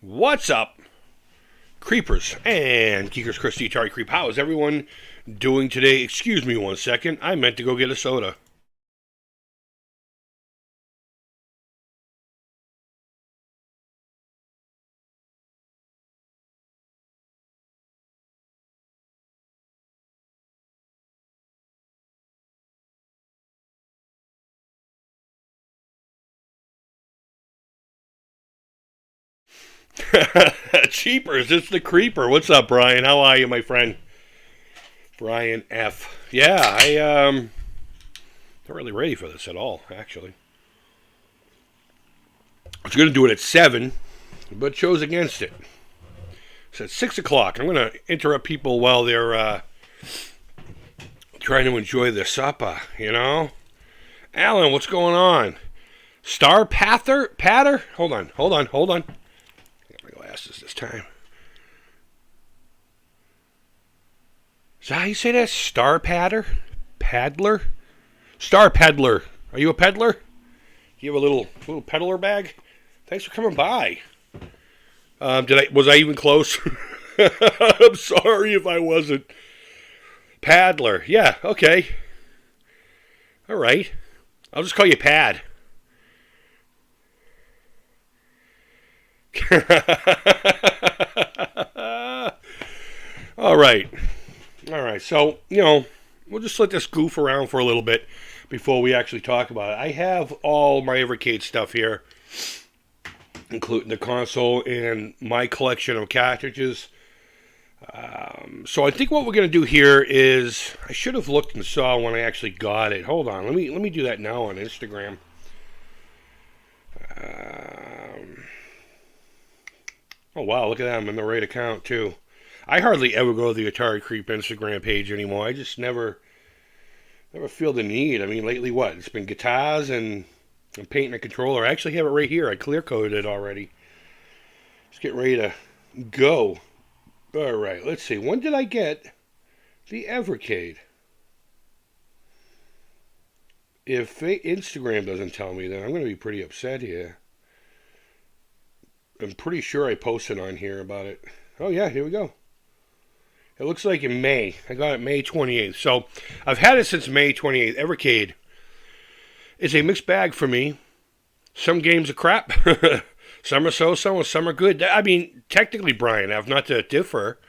What's up, creepers and geekers? Chris the Atari Creep. How is everyone doing today? Excuse me 1 second. I meant to go get a soda. Cheapers, it's the creeper. What's up, Brian? How are you, my friend? Brian F. Yeah, not really ready for this at all, actually. I was going to do it at 7, but chose against it. It's at 6 o'clock. I'm going to interrupt people while they're trying to enjoy their supper, you know? Alan, what's going on? Star Patter? Hold on. Get my glasses this time. Is that how you say that? Star Patter? Paddler? Star Peddler. Are you a peddler? Do you have a little peddler bag? Thanks for coming by. Was I even close? I'm sorry if I wasn't. Paddler. Yeah, okay. All right. I'll just call you Pad. All right. So, we'll just let this goof around for a little bit before we actually talk about it. I have all my Evercade stuff here, including the console and my collection of cartridges. So I think what we're going to do here is, I should have looked and saw when I actually got it. Hold on, let me do that now on Instagram. Oh wow, look at that, I'm in the right account too. I hardly ever go to the Atari Creep Instagram page anymore. I just never feel the need. I mean, lately what? It's been guitars and I'm painting a controller. I actually have it right here. I clear coated it already. Just getting ready to go. All right, let's see. When did I get the Evercade? If Instagram doesn't tell me, then I'm going to be pretty upset here. I'm pretty sure I posted on here about it. Oh yeah, here we go. It looks like in May. I got it May 28th. So I've had it since May 28th. Evercade is a mixed bag for me. Some games are crap. Some are so-so and some are good. I mean, technically, Brian, I have not to differ,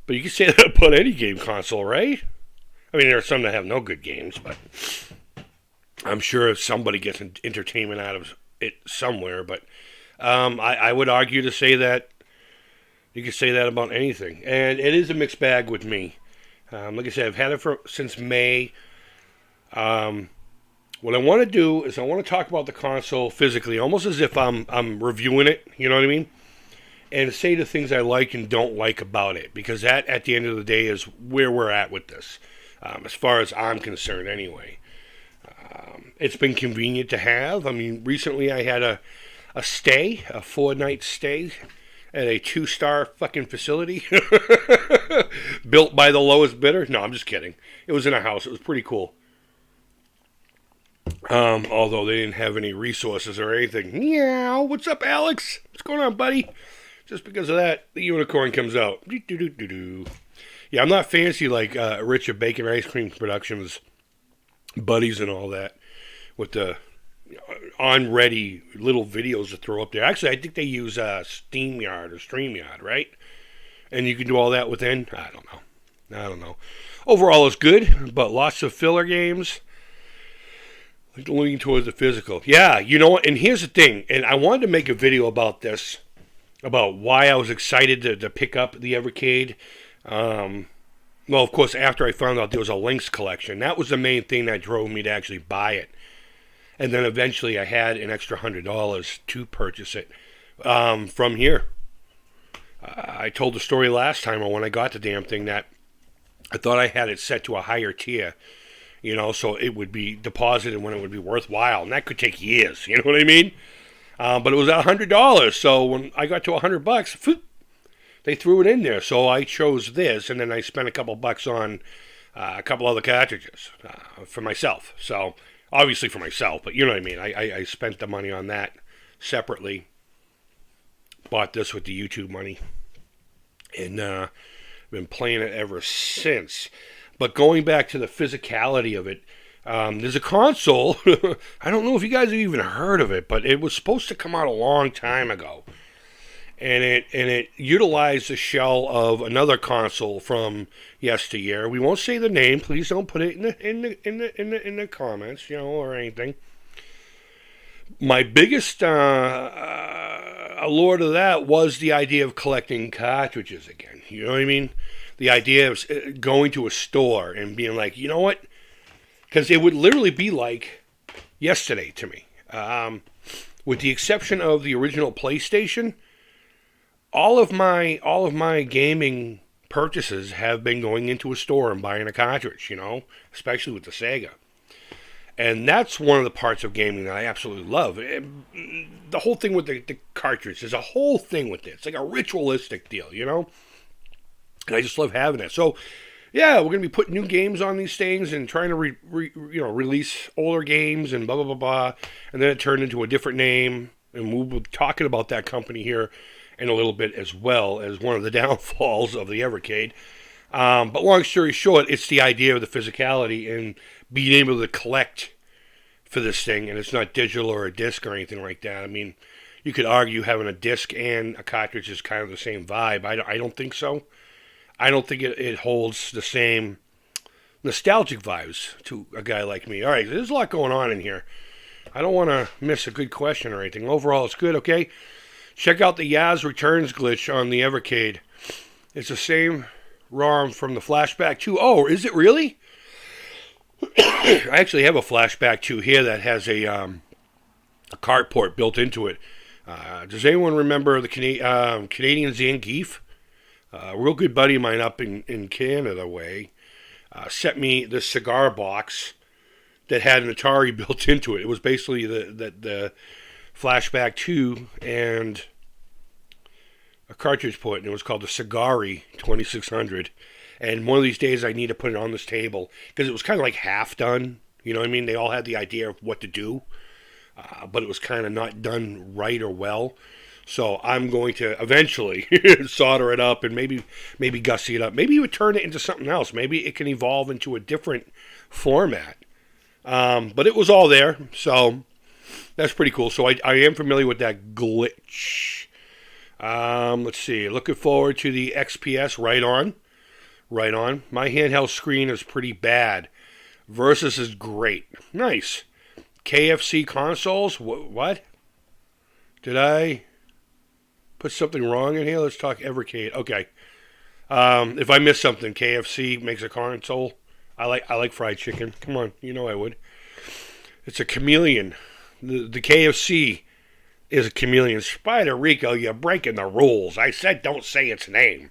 but you can say that about any game console, right? I mean, there are some that have no good games, but I'm sure somebody gets entertainment out of it somewhere. But I would argue to say that you can say that about anything. And it is a mixed bag with me. Like I said, I've had it since May. What I want to do is I want to talk about the console physically, almost as if I'm reviewing it, you know what I mean? And say the things I like and don't like about it. Because that, at the end of the day, is where we're at with this. As far as I'm concerned, anyway. It's been convenient to have. I mean, recently I had a 4-night stay at a 2-star fucking facility built by the lowest bidder. No, I'm just kidding. It was in a house. It was pretty cool. Although they didn't have any resources or anything. Meow. What's up, Alex? What's going on, buddy? Just because of that, the unicorn comes out. Yeah, I'm not fancy like Richard Bacon Ice Cream Productions buddies and all that with the on-ready little videos to throw up there. Actually, I think they use StreamYard, right? And you can do all that within. I don't know. Overall, it's good, but lots of filler games. Like leaning towards the physical. Yeah, you know what? And here's the thing. And I wanted to make a video about this, about why I was excited to pick up the Evercade. Well, of course, after I found out there was a Lynx collection. That was the main thing that drove me to actually buy it. And then eventually I had an extra $100 to purchase it from here. I told the story last time when I got the damn thing that I thought I had it set to a higher tier, so it would be deposited when it would be worthwhile. And that could take years, you know what I mean? But it was at $100. So when I got to $100, they threw it in there. So I chose this, and then I spent a couple bucks on a couple other cartridges for myself. So obviously for myself, but you know what I mean. I spent the money on that separately. bought this with the YouTube money, and been playing it ever since. But going back to the physicality of it, there's a console. I don't know if you guys have even heard of it, but it was supposed to come out a long time ago, and it utilized the shell of another console from yesteryear. We won't say the name. Please don't put it in the comments, or anything. My biggest allure to that was the idea of collecting cartridges again. You know what I mean? The idea of going to a store and being like, you know what? Because it would literally be like yesterday to me. With the exception of the original PlayStation, all of my gaming purchases have been going into a store and buying a cartridge, especially with the Sega. And that's one of the parts of gaming that I absolutely love. The whole thing with the cartridge, there's a whole thing with it. It's like a ritualistic deal, And I just love having it. So, yeah, we're going to be putting new games on these things and trying to release older games and blah, blah, blah, blah. And then it turned into a different name. And we'll be talking about that company here in a little bit, as well as one of the downfalls of the Evercade. But long story short, it's the idea of the physicality and being able to collect for this thing, and it's not digital or a disc or anything like that. I mean, you could argue having a disc and a cartridge is kind of the same vibe. I don't think so. I don't think it holds the same nostalgic vibes to a guy like me. All right, there's a lot going on in here. I don't want to miss a good question or anything. Overall, it's good, okay? Check out the Yaz Returns glitch on the Evercade. It's the same ROM from the Flashback 2. Oh, is it really? I actually have a Flashback 2 here that has a cart port built into it. Does anyone remember the Canadian Zangief? A real good buddy of mine up in Canada way sent me this cigar box that had an Atari built into it. It was basically the Flashback 2 and a cartridge port, and it was called the Cigari 2600. And one of these days I need to put it on this table because it was kind of like half done. You know what I mean? They all had the idea of what to do, but it was kind of not done right or well. So I'm going to eventually solder it up and maybe gussy it up. Maybe you would turn it into something else. Maybe it can evolve into a different format. But it was all there, so that's pretty cool. So I am familiar with that glitch. Let's see. Looking forward to the XPS. Right on. My handheld screen is pretty bad. Versus is great. Nice. KFC consoles? What? Did I put something wrong in here? Let's talk Evercade. Okay. If I missed something, KFC makes a console. I like fried chicken. Come on, I would. It's a chameleon. The KFC is a chameleon. Spider Rico, you're breaking the rules. I said don't say its name.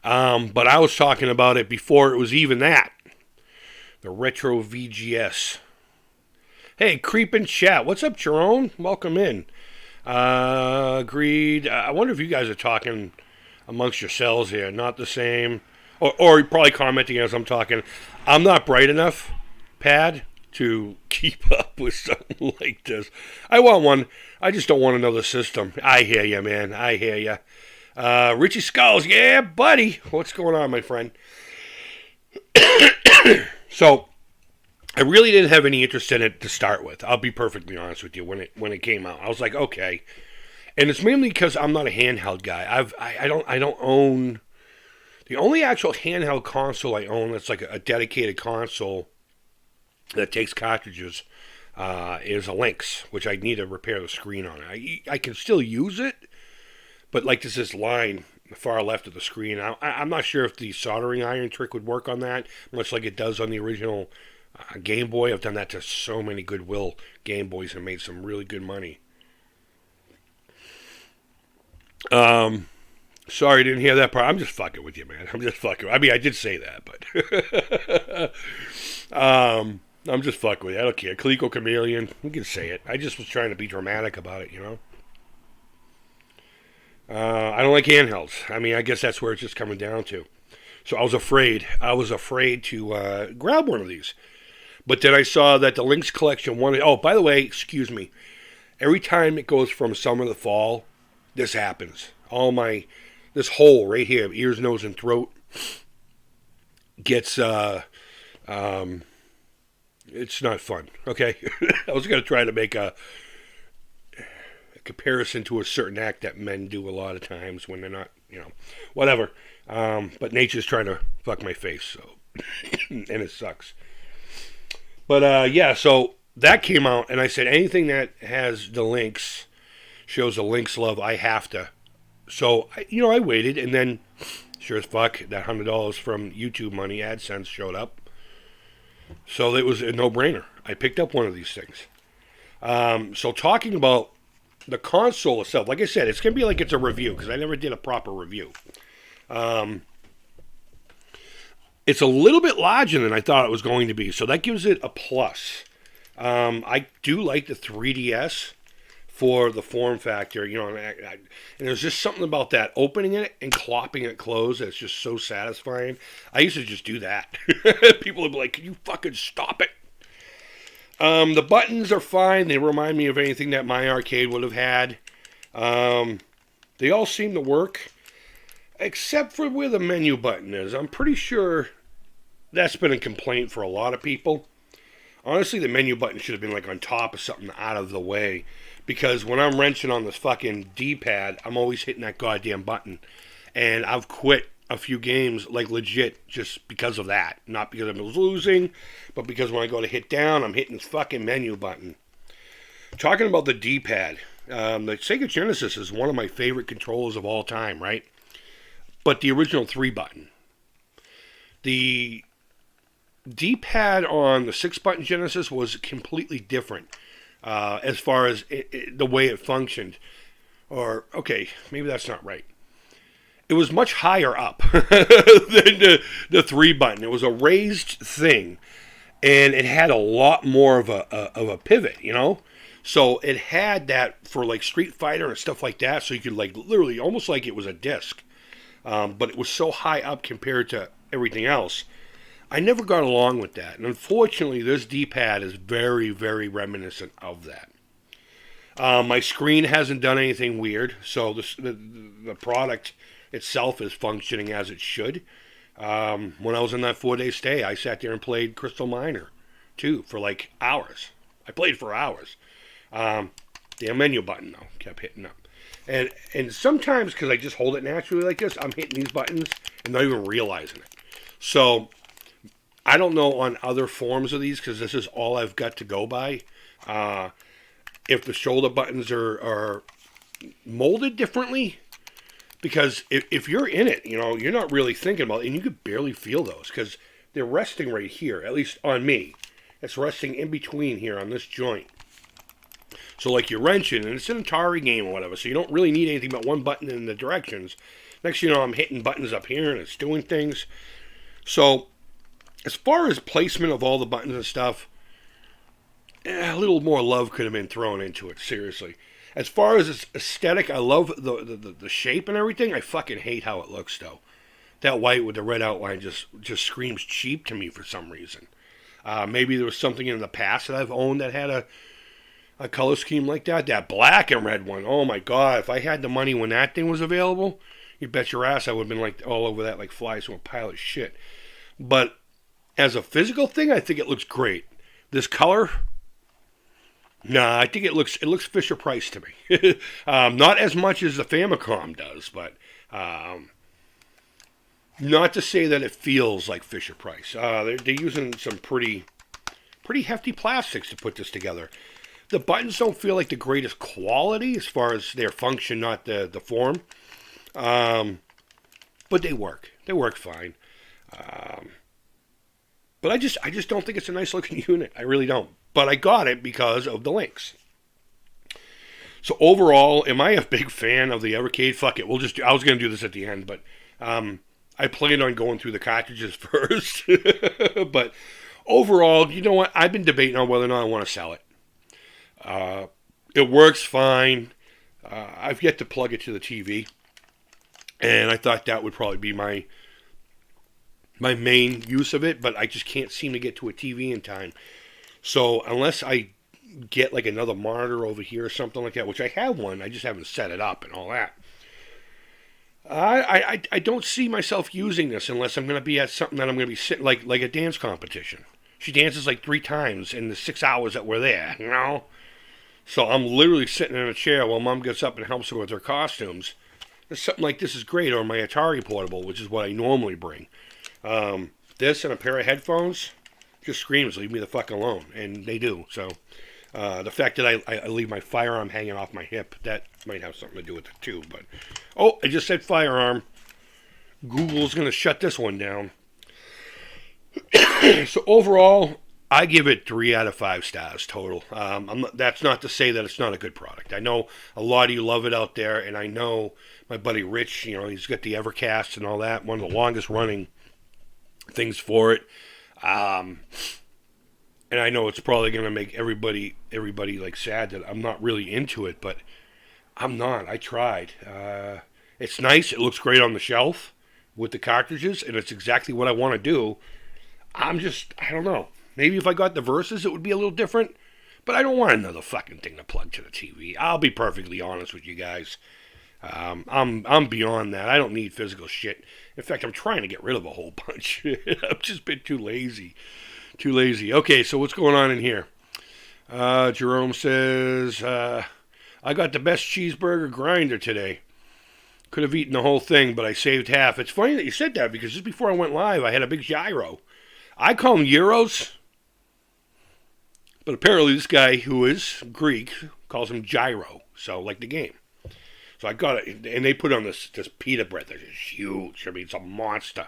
But I was talking about it before it was even that. The Retro VGS. Hey, Creep in chat. What's up, Jerome? Welcome in. Agreed. I wonder if you guys are talking amongst yourselves here. Not the same. Or probably commenting as I'm talking. I'm not bright enough, Pad, to keep up with something like this. I want one. I just don't want another system. I hear you, man. I hear you. Richie Skulls, yeah, buddy. What's going on, my friend? So, I really didn't have any interest in it to start with. I'll be perfectly honest with you. When it came out, I was like, okay. And it's mainly because I'm not a handheld guy. I don't own. The only actual handheld console I own that's like a dedicated console that takes cartridges is a Lynx, which I need to repair the screen on. I can still use it, but like there's this line the far left of the screen. I'm not sure if the soldering iron trick would work on that, much like it does on the original Game Boy. I've done that to so many Goodwill Game Boys and made some really good money. Sorry, I didn't hear that part. I'm just fucking with you, man. I'm just fucking. I mean, I did say that, but I'm just fucking with you. I don't care. Coleco Chameleon. You can say it. I just was trying to be dramatic about it, I don't like handhelds. I mean, I guess that's where it's just coming down to. So I was afraid to grab one of these. But then I saw that the Lynx collection wanted... Oh, by the way, excuse me. Every time it goes from summer to fall, this happens. This hole right here, ears, nose, and throat, gets, it's not fun, okay? I was going to try to make a comparison to a certain act that men do a lot of times when they're not, whatever. But nature's trying to fuck my face, so, and it sucks. But, yeah, so that came out, and I said anything that has the links, shows the links love, I have to. So, I waited, and then, sure as fuck, that $100 from YouTube money, AdSense, showed up. So it was a no-brainer. I picked up one of these things. So talking about the console itself, like I said, it's going to be like it's a review, because I never did a proper review. It's a little bit larger than I thought it was going to be, so that gives it a plus. I do like the 3DS for the form factor, and there's just something about that, opening it and clopping it closed, that's just so satisfying. I used to just do that. People would be like, can you fucking stop it? The buttons are fine. They remind me of anything that my arcade would have had. They all seem to work, except for where the menu button is. I'm pretty sure that's been a complaint for a lot of people. Honestly, the menu button should have been like on top of something out of the way. Because when I'm wrenching on this fucking D-pad, I'm always hitting that goddamn button. And I've quit a few games, like legit, just because of that. Not because I was losing, but because when I go to hit down, I'm hitting this fucking menu button. Talking about the D-pad, the Sega Genesis is one of my favorite controllers of all time, right? But the original 3-button. The D-pad on the 6-button Genesis was completely different. As far as the way it functioned. Or, okay, maybe that's not right. It was much higher up than the 3-button. It was a raised thing, and it had a lot more of a pivot, So it had that for like Street Fighter and stuff like that, so you could like literally, almost like it was a disc. But it was so high up compared to everything else. I never got along with that. And unfortunately, this D-pad is very, very reminiscent of that. My screen hasn't done anything weird, so the product itself is functioning as it should. When I was in that 4-day stay, I sat there and played Crystal Miner, too, for like hours. I played for hours. The menu button, though, kept hitting up. And sometimes, because I just hold it naturally like this, I'm hitting these buttons and not even realizing it. So I don't know on other forms of these, because this is all I've got to go by, if the shoulder buttons are molded differently. Because if you're in it, you're not really thinking about it, and you could barely feel those, because they're resting right here, at least on me. It's resting in between here on this joint. So like you're wrenching, and it's an Atari game or whatever, so you don't really need anything but one button in the directions. Next thing you know, I'm hitting buttons up here, and it's doing things. So as far as placement of all the buttons and stuff, a little more love could have been thrown into it, seriously. As far as its aesthetic, I love the shape and everything. I fucking hate how it looks, though. That white with the red outline just screams cheap to me for some reason. Maybe there was something in the past that I've owned that had a color scheme like that. That black and red one, oh my god, if I had the money when that thing was available, you bet your ass I would have been like all over that like flies from a pile of shit. But as a physical thing, I think it looks great. This color, nah, I think it looks Fisher Price to me. Not as much as the Famicom does, but not to say that it feels like Fisher Price. They're using some pretty hefty plastics to put this together. The buttons don't feel like the greatest quality as far as their function, not the form. But they work. They work fine. But I just don't think it's a nice looking unit. I really don't. But I got it because of the links. So overall, am I a big fan of the Evercade? Fuck it. I was going to do this at the end, but I planned on going through the cartridges first. But overall, you know what? I've been debating on whether or not I want to sell it. It works fine. I've yet to plug it to the TV. And I thought that would probably be my main use of it, but I just can't seem to get to a TV in time. So unless I get like another monitor over here or something like that, which I have one. I just haven't set it up and all that. I don't see myself using this unless I'm going to be at something that I'm going to be sitting like a dance competition. She dances like 3 times in the 6 hours that we're there, you know? So I'm literally sitting in a chair while Mom gets up and helps her with her costumes. Something like this is great, or my Atari portable, which is what I normally bring. This and a pair of headphones just screams, leave me the fuck alone. And they do, so... the fact that I leave my firearm hanging off my hip, that might have something to do with it too. But oh, I just said firearm. Google's going to shut this one down. So overall, I give it 3 out of 5 stars total. That's not to say that it's not a good product. I know a lot of you love it out there, and I know my buddy Rich, he's got the Evercast and all that, one of the longest running things for it. And I know it's probably going to make everybody like sad that I'm not really into it, but I'm not. I tried. It's nice. It looks great on the shelf with the cartridges, and it's exactly what I want to do. I don't know. Maybe if I got the Versus, it would be a little different, but I don't want another fucking thing to plug to the TV. I'll be perfectly honest with you guys. I'm beyond that. I don't need physical shit. In fact, I'm trying to get rid of a whole bunch. I've just been too lazy. Okay, so what's going on in here? Jerome says, I got the best cheeseburger grinder today. Could have eaten the whole thing, but I saved half. It's funny that you said that because just before I went live, I had a big gyro. I call them gyros, but apparently this guy who is Greek calls them gyro, so like the game. So I got it, and they put on this pita bread that is huge. I mean, it's a monster.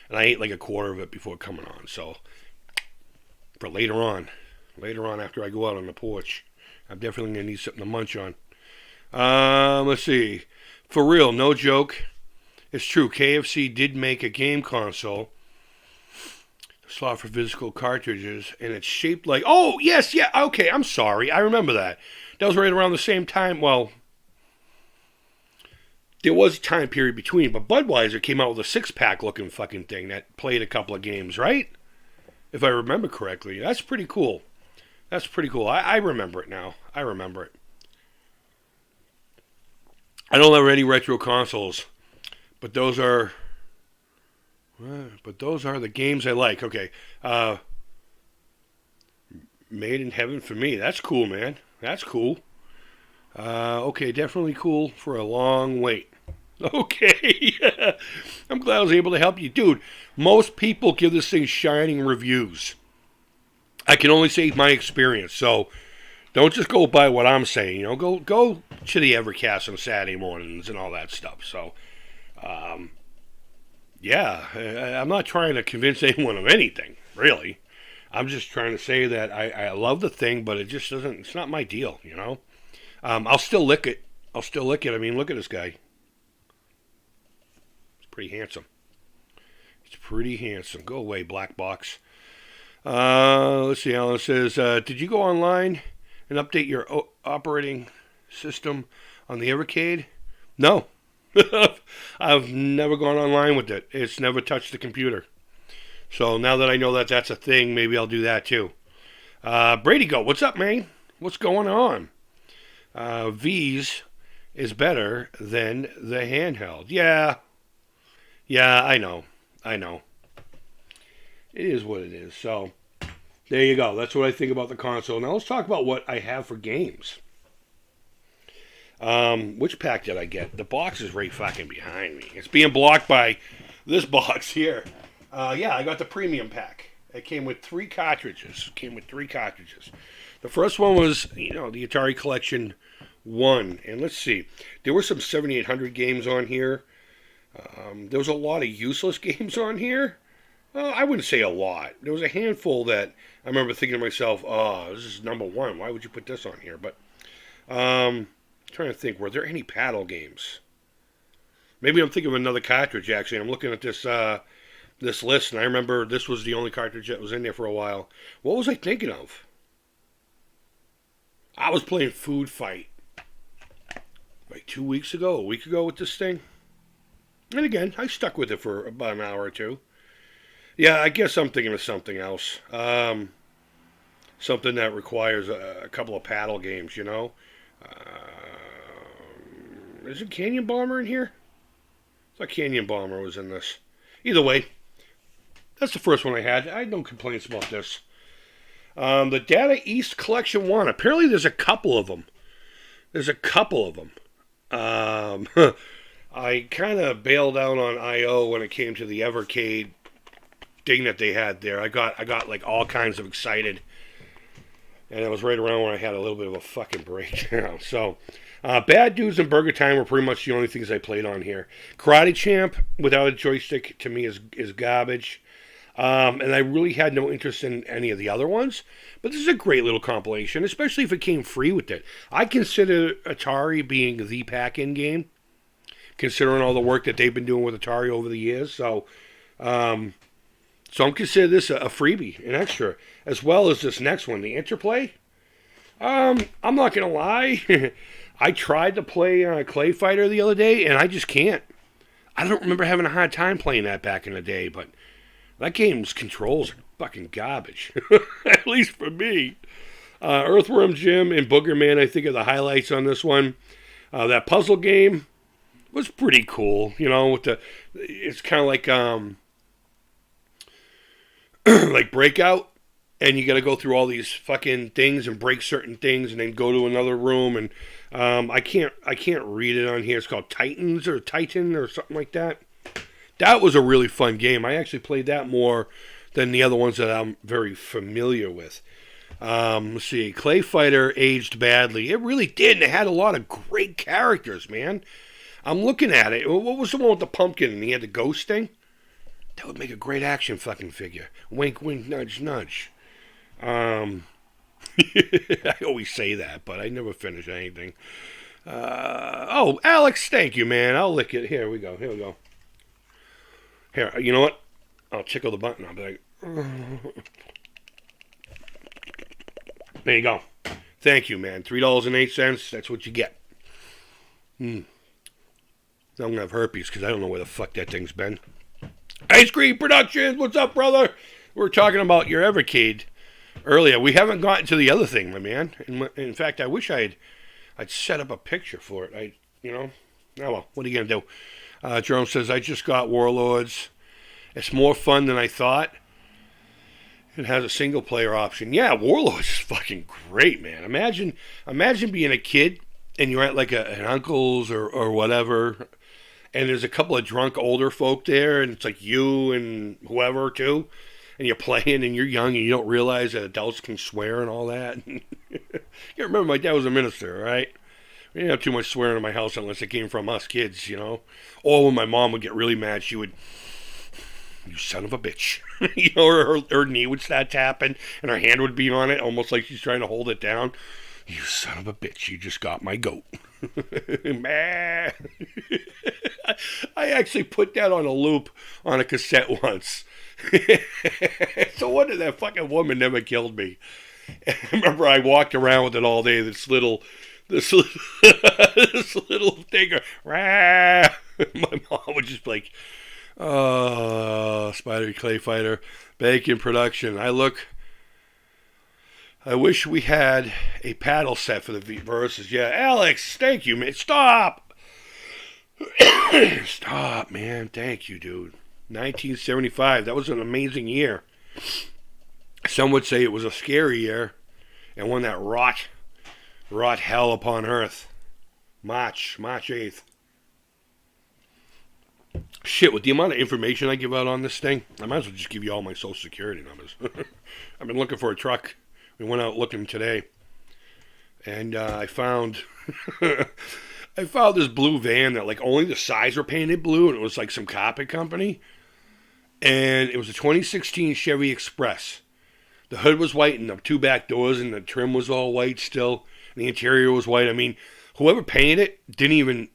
And I ate like a quarter of it before coming on, so... for later on after I go out on the porch. I'm definitely going to need something to munch on. Let's see. For real, no joke. It's true. KFC did make a game console. Slot for physical cartridges. And it's shaped like... oh, yes, yeah. Okay, I'm sorry. I remember that. That was right around the same time. Well, there was a time period between. But Budweiser came out with a 6-pack looking fucking thing that played a couple of games, right? If I remember correctly. That's pretty cool. I remember it now. I remember it. I don't have any retro consoles. But those are the games I like. Okay. Made in heaven for me. That's cool, man. That's cool. Okay, definitely cool for a long wait. Okay. I'm glad I was able to help you. Dude, most people give this thing shining reviews. I can only say my experience. So don't just go by what I'm saying. Go to the Evercast on Saturday mornings and all that stuff. So, yeah, I'm not trying to convince anyone of anything, really. I'm just trying to say that I love the thing, but it just doesn't, it's not my deal, I'll still lick it. I mean, look at this guy. Pretty handsome. It's pretty handsome. Go away, black box. Let's see. Alan says, did you go online and update your operating system on the Evercade? No. I've never gone online with it. It's never touched the computer. So now that I know that that's a thing, maybe I'll do that too. Brady Go, what's up, man? What's going on? V's is better than the handheld. Yeah, I know. It is what it is. So, there you go. That's what I think about the console. Now let's talk about what I have for games. Which pack did I get? The box is right fucking behind me. It's being blocked by this box here. Yeah, I got the premium pack. It came with 3 cartridges. The first one was, the Atari Collection 1. And let's see. There were some 7800 games on here. There was a lot of useless games on here. I wouldn't say a lot. There was a handful that I remember thinking to myself, oh, this is number 1. Why would you put this on here? But trying to think, were there any paddle games? Maybe I'm thinking of another cartridge, actually. I'm looking at this this list, and I remember this was the only cartridge that was in there for a while. What was I thinking of? I was playing Food Fight like 2 weeks ago, a week ago with this thing. And again, I stuck with it for about an hour or two. Yeah, I guess I'm thinking of something else. something that requires a couple of paddle games, you know. Is it Canyon Bomber in here? I thought Canyon Bomber was in this. Either way, that's the first one I had. I had no complaints about this. The Data East Collection 1. Apparently there's a couple of them. I kind of bailed out on I.O. when it came to the Evercade thing that they had there. I got like all kinds of excited. And it was right around when I had a little bit of a fucking breakdown. So, Bad Dudes and Burger Time were pretty much the only things I played on here. Karate Champ without a joystick to me is garbage. And I really had no interest in any of the other ones. But this is a great little compilation, especially if it came free with it. I consider Atari being the pack-in game, considering all the work that they've been doing with Atari over the years. So I'm considering this a freebie, an extra, as well as this next one, the Interplay. I'm not going to lie. I tried to play Clay Fighter the other day, and I just can't. I don't remember having a hard time playing that back in the day, but that game's controls are fucking garbage. At least for me. Earthworm Jim and Booger Man, I think, are the highlights on this one. That puzzle game was pretty cool, you know, it's kind of like like Breakout, and you got to go through all these fucking things and break certain things and then go to another room, and I can't read it on here. It's called Titan or something like that. That was a really fun game. I actually played that more than the other ones that I'm very familiar with. Let's see. Clay Fighter aged badly. It really did, and it had a lot of great characters, man. I'm looking at it. What was the one with the pumpkin and he had the ghost thing? That would make a great action fucking figure. Wink, wink, nudge, nudge. I always say that, but I never finish anything. Oh, Alex, thank you, man. I'll lick it. Here we go. Here, you know what? I'll tickle the button. I'll be like, there you go. Thank you, man. $3.08. That's what you get. I'm going to have herpes because I don't know where the fuck that thing's been. Ice Cream Productions, what's up, brother? We were talking about your Evercade earlier. We haven't gotten to the other thing, my man. In fact, I wish I'd set up a picture for it. Oh well, what are you going to do? Jerome says, I just got Warlords. It's more fun than I thought. It has a single player option. Yeah, Warlords is fucking great, man. Imagine being a kid and you're at like an uncle's or whatever, and there's a couple of drunk older folk there, and it's like you and whoever too, and you're playing and you're young and you don't realize that adults can swear and all that. You remember my dad was a minister, right? We didn't have too much swearing in my house unless it came from us kids, you know. Or when my mom would get really mad, she would, you son of a bitch. You know, or her knee would start tapping and her hand would be on it, almost like she's trying to hold it down. You son of a bitch, you just got my goat. Man. I actually put that on a loop on a cassette once. So wonder that fucking woman never killed me. And I remember I walked around with it all day, this little thing. My mom would just be like, oh, Spider Clay Fighter, Bacon Production. I wish we had a paddle set for the verses. Yeah, Alex, thank you, man. Stop, man. Thank you, dude. 1975. That was an amazing year. Some would say it was a scary year, and one that wrought hell upon earth. March 8th. Shit, with the amount of information I give out on this thing, I might as well just give you all my social security numbers. I've been looking for a truck. We went out looking today, and I found this blue van that like only the sides were painted blue, and it was like some carpet company, and it was a 2016 Chevy Express. The hood was white, and the two back doors, and the trim was all white still, and the interior was white. I mean, whoever painted it didn't even,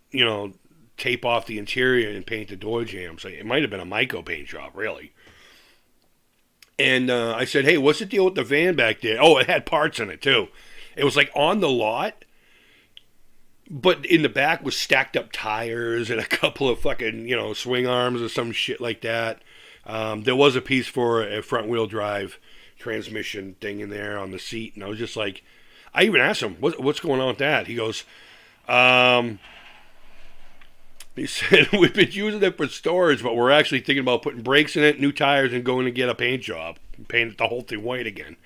tape off the interior and paint the door jambs. It might have been a Myco paint job, really. And I said, hey, what's the deal with the van back there? Oh, it had parts in it, too. It was, like, on the lot, but in the back was stacked up tires and a couple of fucking, swing arms or some shit like that. There was a piece for a front-wheel drive transmission thing in there on the seat, and I was just like, I even asked him, what's going on with that? He goes, he said, we've been using it for storage, but we're actually thinking about putting brakes in it, new tires, and going to get a paint job, paint the whole thing white again.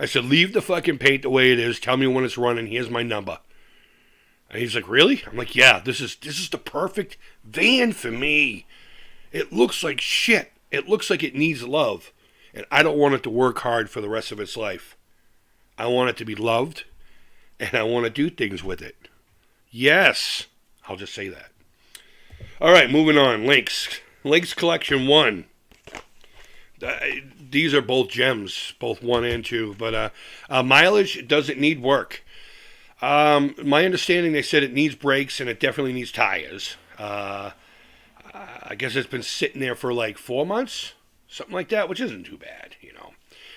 I said, leave the fucking paint the way it is. Tell me when it's running. Here's my number. And he's like, really? I'm like, yeah, this is the perfect van for me. It looks like shit. It looks like it needs love. And I don't want it to work hard for the rest of its life. I want it to be loved, and I want to do things with it. Yes. I'll just say that. All right, moving on. Lynx Collection 1. These are both gems, both 1 and 2. But mileage doesn't need work. My understanding, they said it needs brakes and it definitely needs tires. I guess it's been sitting there for like 4 months, something like that, which isn't too bad, you know.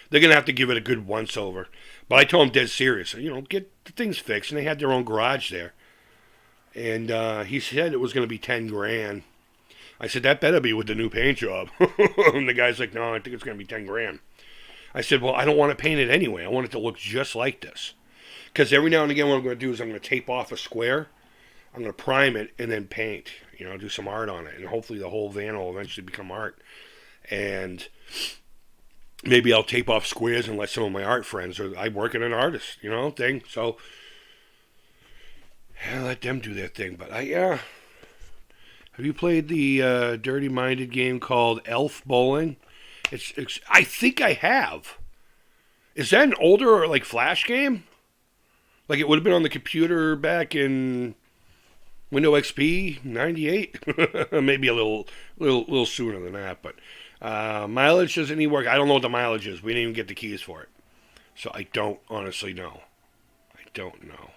They're going to have to give it a good once over. But I told them dead serious, you know, get the things fixed. And they had their own garage there. And he said it was going to be 10 grand. I said, that better be with the new paint job. And the guy's like, no, I think it's going to be 10 grand. I said, well, I don't want to paint it anyway. I want it to look just like this. Because every now and again what I'm going to do is I'm going to tape off a square. I'm going to prime it and then paint. You know, do some art on it. And hopefully the whole van will eventually become art. And maybe I'll tape off squares and let some of my art friends, or I work at an artist, you know, thing. So I'll let them do their thing. But have you played the Dirty Minded game called Elf Bowling? It's I think I have. Is that an older like Flash game? Like it would have been on the computer back in Windows XP 98, maybe a little sooner than that. But mileage doesn't need work. I don't know what the mileage is. We didn't even get the keys for it, so I don't honestly know. I don't know.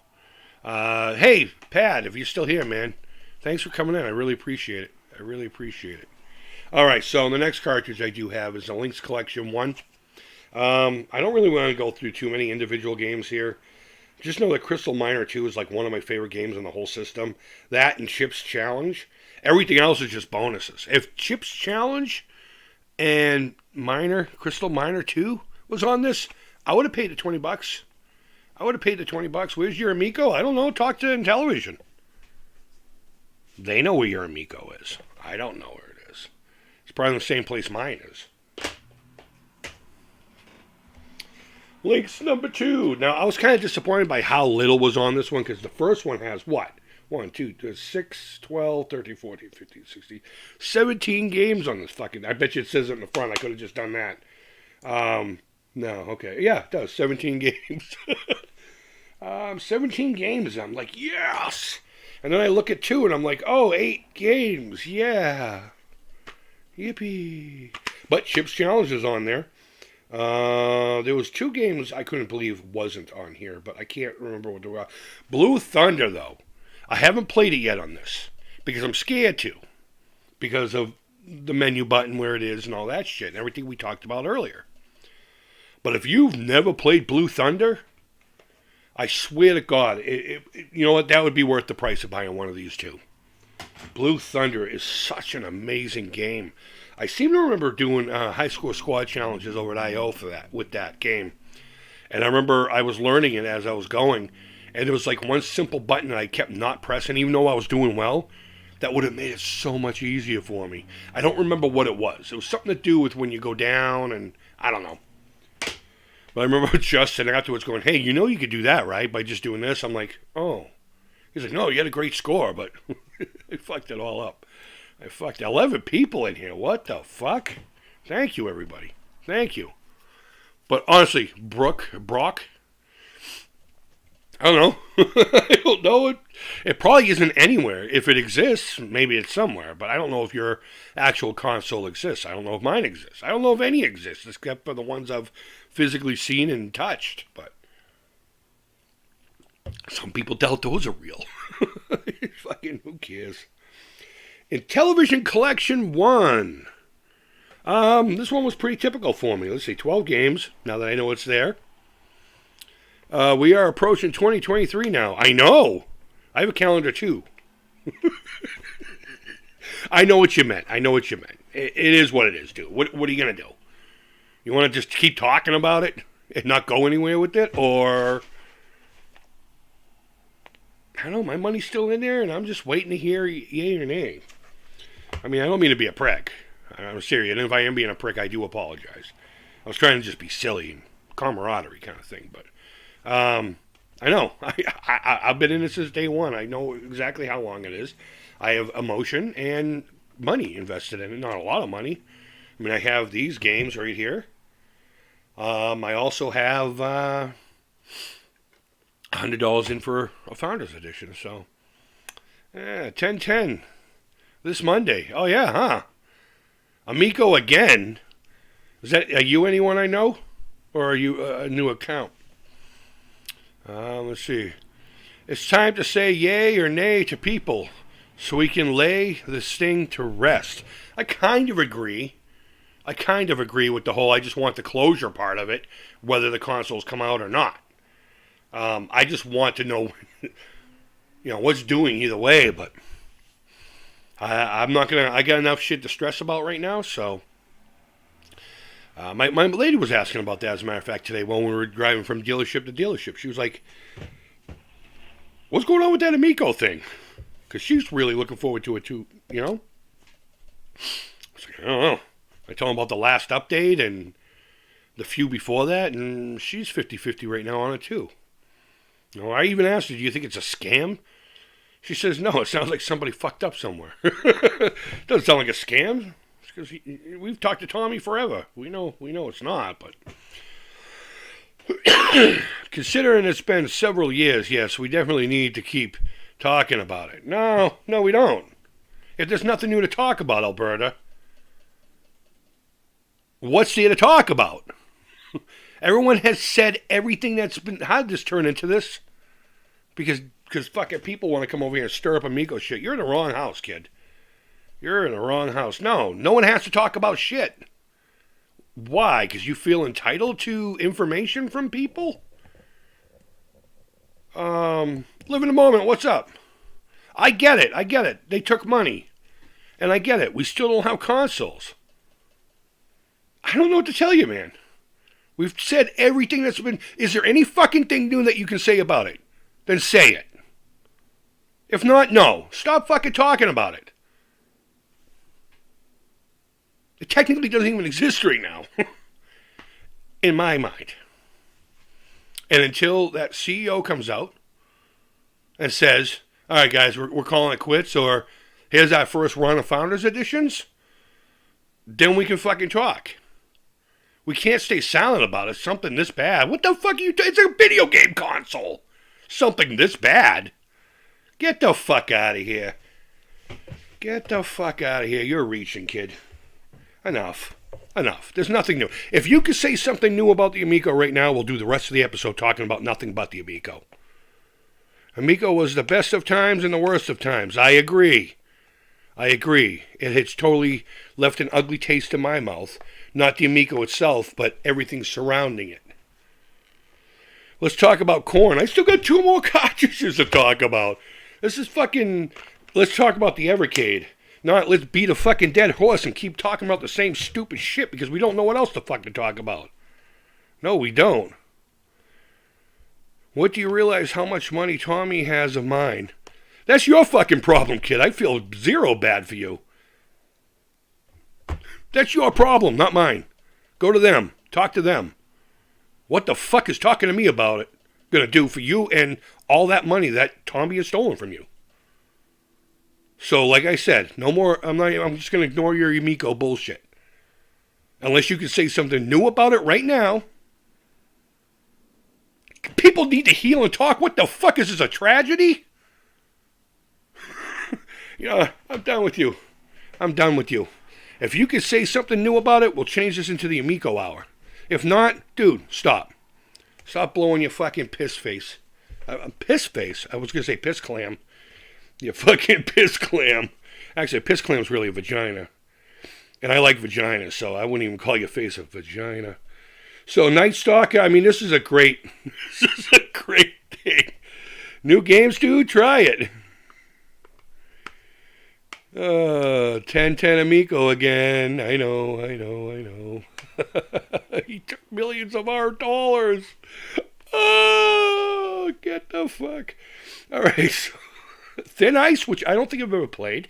Hey, Pat, if you're still here, man, thanks for coming in. I really appreciate it. All right, so the next cartridge I do have is the Lynx Collection 1. I don't really want to go through too many individual games here. Just know that Crystal Miner 2 is like one of my favorite games in the whole system. That and Chips Challenge. Everything else is just bonuses. If Chips Challenge and Crystal Miner 2 was on this, I would have paid the $20. I would have paid the $20. Where's your Amico? I don't know. Talk to Intellivision. They know where your Amico is. I don't know where it is. It's probably in the same place mine is. Lynx number 2. Now, I was kind of disappointed by how little was on this one, because the first one has what? 1, 2, 6, 12, 13, 14, 15, 16, 17 games on this fucking... I bet you it says it in the front. I could have just done that. No, okay. Yeah, it does. 17 games. 17 games. I'm like, yes! And then I look at 2 and I'm like, oh, 8 games. Yeah. Yippee. But Chips Challenge is on there. There was 2 games I couldn't believe wasn't on here, but I can't remember what they were. Blue Thunder, though. I haven't played it yet on this because I'm scared to, because of the menu button where it is and all that shit and everything we talked about earlier. But if you've never played Blue Thunder, I swear to God, you know what? That would be worth the price of buying one of these 2. Blue Thunder is such an amazing game. I seem to remember doing high score squad challenges over at I.O. with that game. And I remember I was learning it as I was going. And there was like one simple button that I kept not pressing, even though I was doing well. That would have made it so much easier for me. I don't remember what it was. It was something to do with when you go down, and I don't know. But I remember Justin afterwards going, hey, you know you could do that, right? By just doing this. I'm like, oh. He's like, no, you had a great score, but I fucked it all up. I fucked 11 people in here. What the fuck? Thank you, everybody. Thank you. But honestly, Brock, I don't know. I don't know. It probably isn't anywhere. If it exists, maybe it's somewhere. But I don't know if your actual console exists. I don't know if mine exists. I don't know if any exists, except for the ones I've physically seen and touched. But some people doubt those are real. Fucking who cares? Intellivision Collection 1. This one was pretty typical for me. Let's see, 12 games, now that I know it's there. We are approaching 2023 now. I know. I have a calendar too. I know what you meant. It is what it is, dude. What are you going to do? You want to just keep talking about it and not go anywhere with it? Or, I don't know, my money's still in there and I'm just waiting to hear yay or nay. I mean, I don't mean to be a prick. I'm serious. And if I am being a prick, I do apologize. I was trying to just be silly and camaraderie kind of thing. But I know. I've been in this since day one. I know exactly how long it is. I have emotion and money invested in it. Not a lot of money. I mean, I have these games right here. I also have $100 in for a Founders Edition. So, 10/10 this Monday. Oh, yeah, huh? Amico again. Are you anyone I know? Or are you a new account? Let's see. It's time to say yay or nay to people so we can lay this thing to rest. I kind of agree. With the whole I just want the closure part of it, whether the consoles come out or not. I just want to know, what's doing either way, but I'm not going to, I got enough shit to stress about right now, so. My lady was asking about that, as a matter of fact, today when we were driving from dealership to dealership. She was like, what's going on with that Amico thing? Because she's really looking forward to it too, I was like, I don't know. I told him about the last update and the few before that, and she's 50-50 right now on it too. I even asked her, do you think it's a scam? She says, no, it sounds like somebody fucked up somewhere. Doesn't sound like a scam. Because we've talked to Tommy forever. We know it's not, but considering it's been several years, yes, we definitely need to keep talking about it. No, we don't. If there's nothing new to talk about, Alberta, what's there to talk about? Everyone has said everything that's been. How did this turn into this? Because fucking people want to come over here and stir up Amico shit. You're in the wrong house, kid. You're in the wrong house. No one has to talk about shit. Why? Because you feel entitled to information from people? Live in the moment. What's up? I get it. They took money. And I get it. We still don't have consoles. I don't know what to tell you, man. We've said everything that's been. Is there any fucking thing new that you can say about it? Then say it. If not, no. Stop fucking talking about it. It technically doesn't even exist right now. In my mind. And until that CEO comes out and says, all right, guys, we're calling it quits, or here's our first run of Founders Editions, then we can fucking talk. We can't stay silent about it. Something this bad. What the fuck are you doing? It's a video game console. Something this bad. Get the fuck out of here. Get the fuck out of here. You're reaching, kid. Enough. There's nothing new. If you could say something new about the Amico right now, we'll do the rest of the episode talking about nothing but the Amico. Amico was the best of times and the worst of times. I agree. It has totally left an ugly taste in my mouth. Not the Amico itself, but everything surrounding it. Let's talk about corn. I still got 2 more cartridges to talk about. This is fucking... Let's talk about the Evercade. Not let's beat a fucking dead horse and keep talking about the same stupid shit because we don't know what else to fucking talk about. No, we don't. What do you realize how much money Tommy has of mine? That's your fucking problem, kid. I feel zero bad for you. That's your problem, not mine. Go to them. Talk to them. What the fuck is talking to me about it gonna do for you and all that money that Tommy has stolen from you? So, like I said, no more. I'm just gonna ignore your Amico bullshit. Unless you can say something new about it right now. People need to heal and talk. What the fuck is this, a tragedy? I'm done with you. If you can say something new about it, we'll change this into the Amico hour. If not, dude, stop. Stop blowing your fucking piss face. Piss face? I was going to say piss clam. You fucking piss clam. Actually, a piss clam's really a vagina. And I like vaginas, so I wouldn't even call your face a vagina. So, Night Stalker, I mean, this is a great thing. New games, dude, try it. 10-10 Amico again. I know. He took millions of our dollars. Oh, get the fuck. All right. So, Thin Ice, which I don't think I've ever played.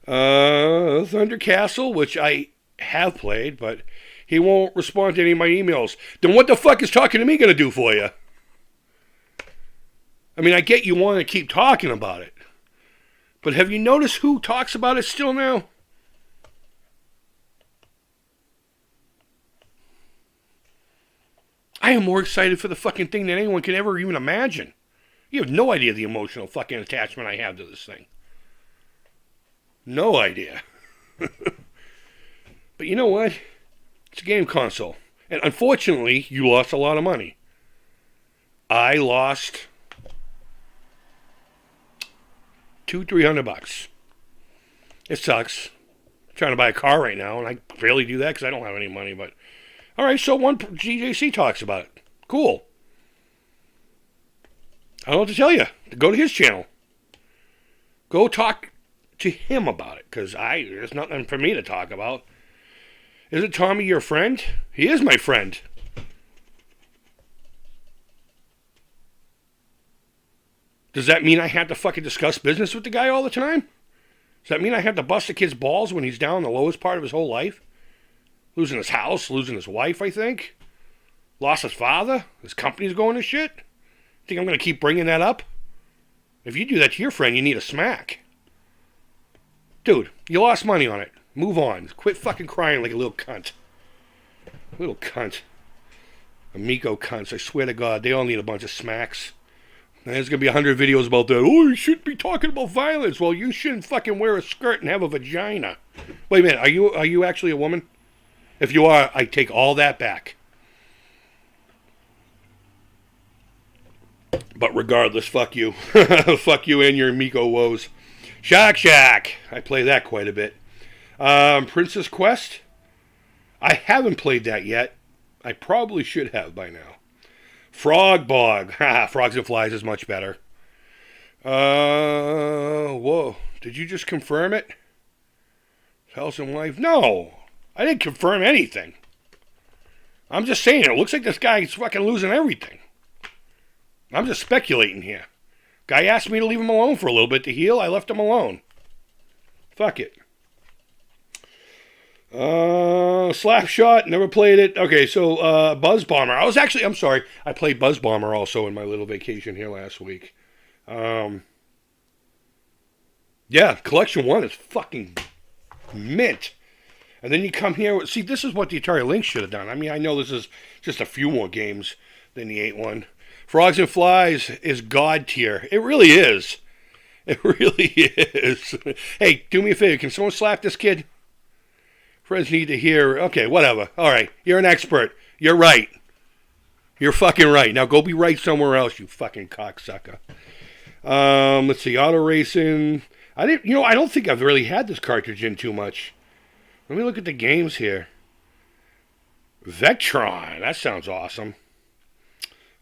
Thunder Castle, which I have played, but he won't respond to any of my emails. Then what the fuck is talking to me going to do for you? I mean, I get you want to keep talking about it. But have you noticed who talks about it still now? I am more excited for the fucking thing than anyone can ever even imagine. You have no idea the emotional fucking attachment I have to this thing. No idea. But you know what? It's a game console. And unfortunately, you lost a lot of money. I lost $200-300. It sucks. I'm trying to buy a car right now, and I barely do that because I don't have any money. But all right, so one GJC talks about it. Cool. I don't know what to tell you. Go to his channel. Go talk to him about it, because there's nothing for me to talk about. Isn't Tommy your friend? He is my friend. Does that mean I have to fucking discuss business with the guy all the time? Does that mean I have to bust a kid's balls when he's down the lowest part of his whole life? Losing his house, losing his wife, I think. Lost his father. His company's going to shit. Think I'm going to keep bringing that up? If you do that to your friend, you need a smack. Dude, you lost money on it. Move on. Quit fucking crying like a little cunt. Little cunt. Amico cunts. I swear to God, they all need a bunch of smacks. And there's going to be 100 videos about that. Oh, you shouldn't be talking about violence. Well, you shouldn't fucking wear a skirt and have a vagina. Wait a minute. Are you actually a woman? If you are, I take all that back. But regardless, fuck you. Fuck you and your Miko woes. Shack. I play that quite a bit. Princess Quest. I haven't played that yet. I probably should have by now. Frog Bog. Frogs and Flies is much better. Whoa. Did you just confirm it? House and Wife? No. I didn't confirm anything. I'm just saying it looks like this guy's fucking losing everything. I'm just speculating here. Guy asked me to leave him alone for a little bit to heal. I left him alone. Fuck it. Slapshot. Never played it. Okay, so Buzz Bomber. I'm sorry. I played Buzz Bomber also in my little vacation here last week. Yeah, Collection 1 is fucking mint. And then you come here. See, this is what the Atari Lynx should have done. I mean, I know this is just a few more games than the 8 one. Frogs and Flies is God tier. It really is. It really is. Hey, do me a favor. Can someone slap this kid? Friends need to hear. Okay, whatever. All right. You're an expert. You're right. You're fucking right. Now go be right somewhere else, you fucking cocksucker. Let's see. Auto Racing. I don't think I've really had this cartridge in too much. Let me look at the games here. Vectron. That sounds awesome.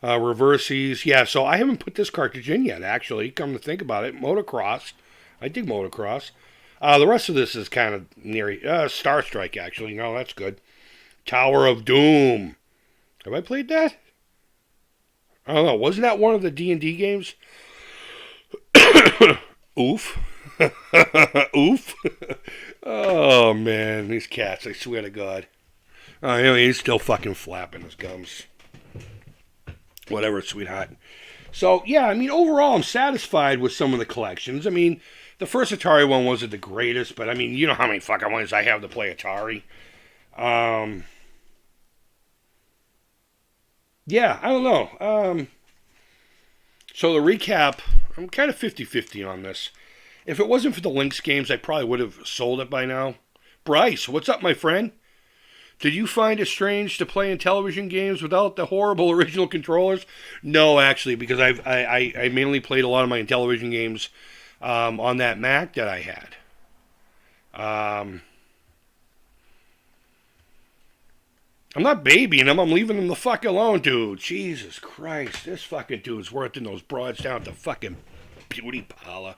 Reverses. Yeah, so I haven't put this cartridge in yet, actually. Come to think about it. Motocross. I dig motocross. The rest of this is kind of near... Star Strike, actually. No, that's good. Tower of Doom. Have I played that? I don't know. Wasn't that one of the D&D games? Oof. Oof. Oh, man. These cats, I swear to God. Anyway, he's still fucking flapping his gums. Whatever, sweetheart. So, yeah, I mean, overall, I'm satisfied with some of the collections. I mean, the first Atari one wasn't the greatest, but, I mean, you know how many fucking ones I have to play Atari. Yeah, I don't know. So, the recap, I'm kind of 50-50 on this. If it wasn't for the Lynx games, I probably would have sold it by now. Bryce, what's up, my friend? Did you find it strange to play in television games without the horrible original controllers? No, actually, because I mainly played a lot of my television games on that Mac that I had. I'm not babying him. I'm leaving him the fuck alone, dude. Jesus Christ. This fucking dude's working those broads down at the fucking beauty parlor.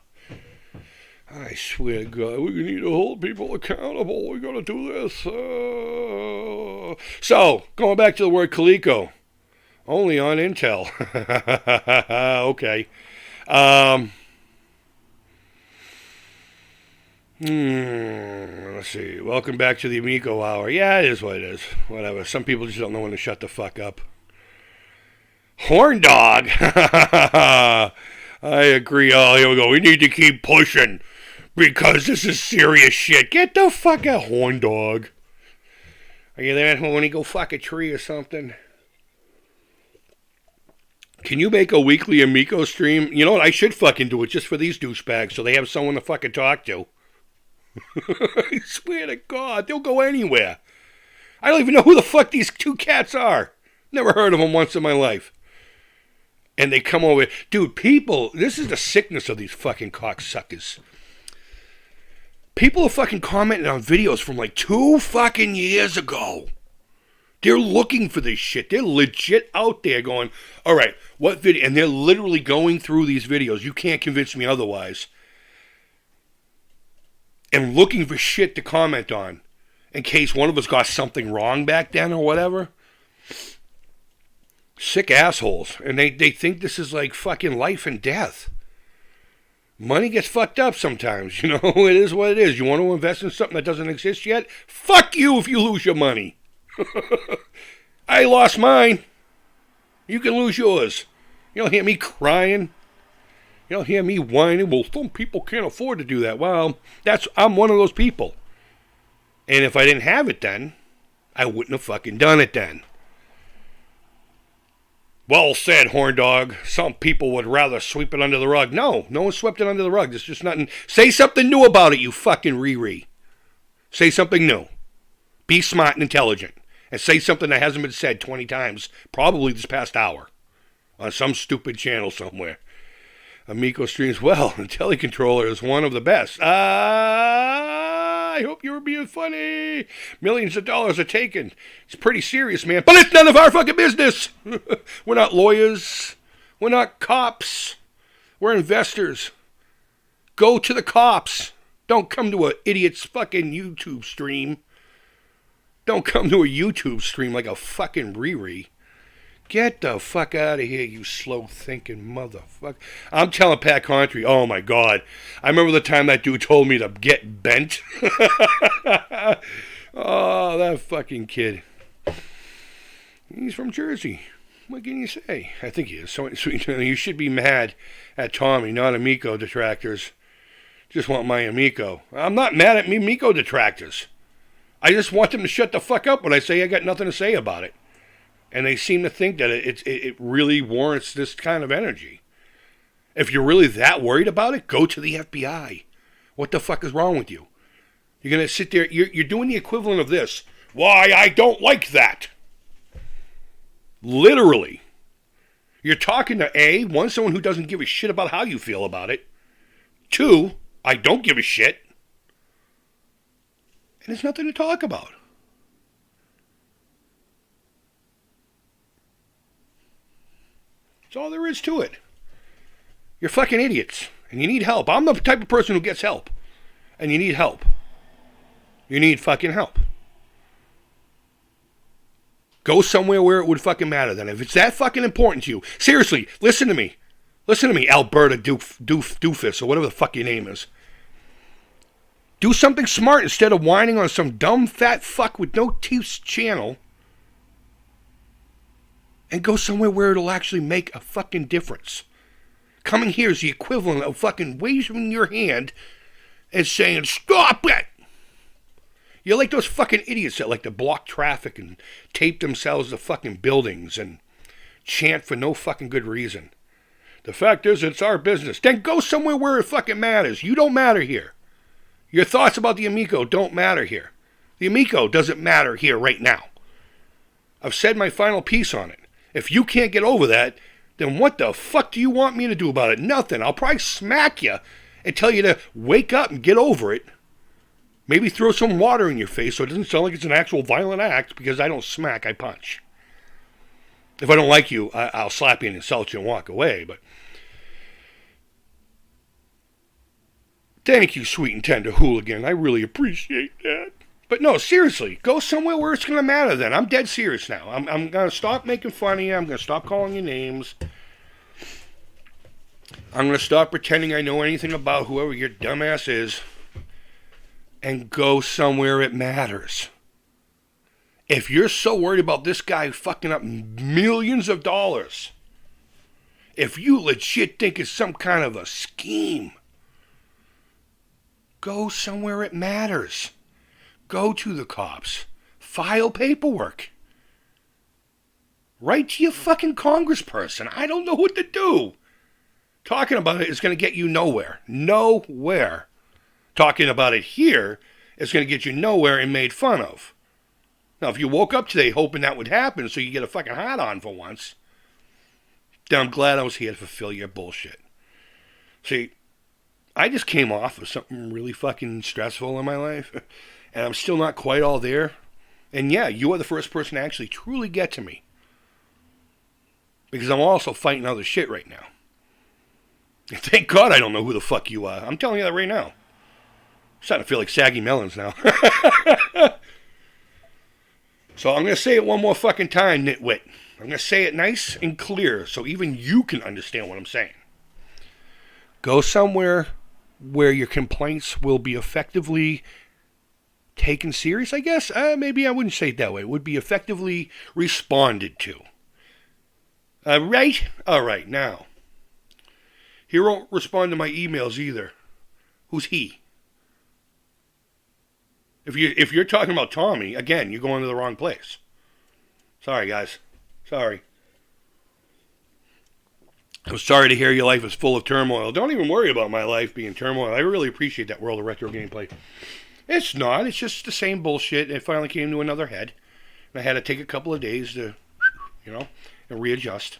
I swear to God, we need to hold people accountable. We gotta do this. So, going back to the word Coleco. Only on Intel. Okay. Let's see. Welcome back to the Amico Hour. Yeah, it is what it is. Whatever. Some people just don't know when to shut the fuck up. Horn dog. I agree. Oh, here we go. We need to keep pushing because this is serious shit. Get the fuck out, horn dog. Are you there at home when you go fuck a tree or something? Can you make a weekly Amico stream? You know what? I should fucking do it just for these douchebags so they have someone to fucking talk to. I swear to God, they'll go anywhere. I don't even know who the fuck these two cats are. Never heard of them once in my life. And they come over. Dude, people, this is the sickness of these fucking cocksuckers. People are fucking commenting on videos from like 2 fucking years ago. They're looking for this shit. They're legit out there going, all right, what video? And they're literally going through these videos. You can't convince me otherwise. And looking for shit to comment on in case one of us got something wrong back then or whatever. Sick assholes. And they think this is like fucking life and death. Money gets fucked up sometimes, you know. It is what it is. You want to invest in something that doesn't exist yet? Fuck you if you lose your money. I lost mine. You can lose yours. You don't hear me crying. You don't hear me whining. Well, some people can't afford to do that. Well, I'm one of those people. And if I didn't have it then, I wouldn't have fucking done it then. Well said, horn dog. Some people would rather sweep it under the rug. No one swept it under the rug. There's just nothing. Say something new about it, you fucking Riri. Say something new. Be smart and intelligent. And say something that hasn't been said 20 times, probably this past hour, on some stupid channel somewhere. Amico streams, well, the telecontroller is one of the best. I hope you were being funny. Millions of dollars are taken. It's pretty serious, man. But it's none of our fucking business. We're not lawyers. We're not cops. We're investors. Go to the cops. Don't come to an idiot's fucking YouTube stream. Don't come to a YouTube stream like a fucking Riri. Get the fuck out of here, you slow-thinking motherfucker. I'm telling Pat Contry, oh my God. I remember the time that dude told me to get bent. Oh, that fucking kid. He's from Jersey. What can you say? I think he is. So you should be mad at Tommy, not Amico detractors. Just want my Amico. I'm not mad at me Amico detractors. I just want them to shut the fuck up when I say I got nothing to say about it. And they seem to think that it really warrants this kind of energy. If you're really that worried about it, go to the FBI. What the fuck is wrong with you? You're going to sit there, you're doing the equivalent of this. Why, I don't like that. Literally. You're talking to A, one, someone who doesn't give a shit about how you feel about it. 2, I don't give a shit. And there's nothing to talk about. That's all there is to it. You're fucking idiots. And you need help. I'm the type of person who gets help. And you need help. You need fucking help. Go somewhere where it would fucking matter then. If it's that fucking important to you. Seriously, listen to me. Listen to me, Alberta Doofus, or whatever the fuck your name is. Do something smart instead of whining on some dumb fat fuck with no teeth channel. And go somewhere where it'll actually make a fucking difference. Coming here is the equivalent of fucking waving your hand and saying, stop it! You're like those fucking idiots that like to block traffic and tape themselves to fucking buildings and chant for no fucking good reason. The fact is, it's our business. Then go somewhere where it fucking matters. You don't matter here. Your thoughts about the Amico don't matter here. The Amico doesn't matter here right now. I've said my final piece on it. If you can't get over that, then what the fuck do you want me to do about it? Nothing. I'll probably smack you and tell you to wake up and get over it. Maybe throw some water in your face so it doesn't sound like it's an actual violent act, because I don't smack, I punch. If I don't like you, I'll slap you and insult you and walk away. But Thank you, sweet and tender hooligan. I really appreciate that. But no, seriously, go somewhere where it's going to matter then. I'm dead serious now. I'm going to stop making fun of you. I'm going to stop calling you names. I'm going to stop pretending I know anything about whoever your dumbass is. And go somewhere it matters. If you're so worried about this guy fucking up millions of dollars, if you legit think it's some kind of a scheme, go somewhere it matters. Go to the cops. File paperwork. Write to your fucking congressperson. I don't know what to do. Talking about it is going to get you nowhere. Nowhere. Talking about it here is going to get you nowhere and made fun of. Now, if you woke up today hoping that would happen so you get a fucking hat on for once, then I'm glad I was here to fulfill your bullshit. See, I just came off of something really fucking stressful in my life, and I'm still not quite all there. And yeah, you are the first person to actually truly get to me. Because I'm also fighting other shit right now. And thank God I don't know who the fuck you are. I'm telling you that right now. I'm starting to feel like saggy melons now. So I'm going to say it one more fucking time, nitwit. I'm going to say it nice and clear so even you can understand what I'm saying. Go somewhere where your complaints will be effectively taken serious, I guess. Maybe I wouldn't say it that way. It would be effectively responded to. Right? All right, now. He won't respond to my emails either. Who's he? If you're talking about Tommy, again, you're going to the wrong place. Sorry, guys. Sorry. I'm sorry to hear your life is full of turmoil. Don't even worry about my life being turmoil. I really appreciate that World of Retro Gameplay. It's not. It's just the same bullshit. It finally came to another head. And I had to take a couple of days to, and readjust.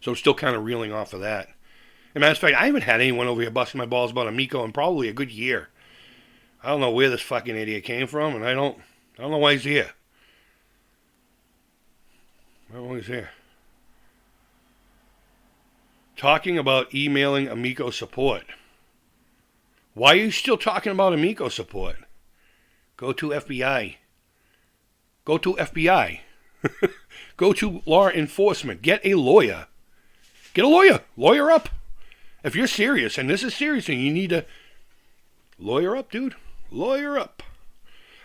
So I'm still kind of reeling off of that. As a matter of fact, I haven't had anyone over here busting my balls about Amico in probably a good year. I don't know where this fucking idiot came from, and I don't know why he's here. I don't know why he's here. Talking about emailing Amico support. Why are you still talking about Amico support? Go to FBI. Go to FBI. Go to law enforcement. Get a lawyer. Get a lawyer. Lawyer up. If you're serious, and this is serious, and you need to lawyer up, dude. Lawyer up.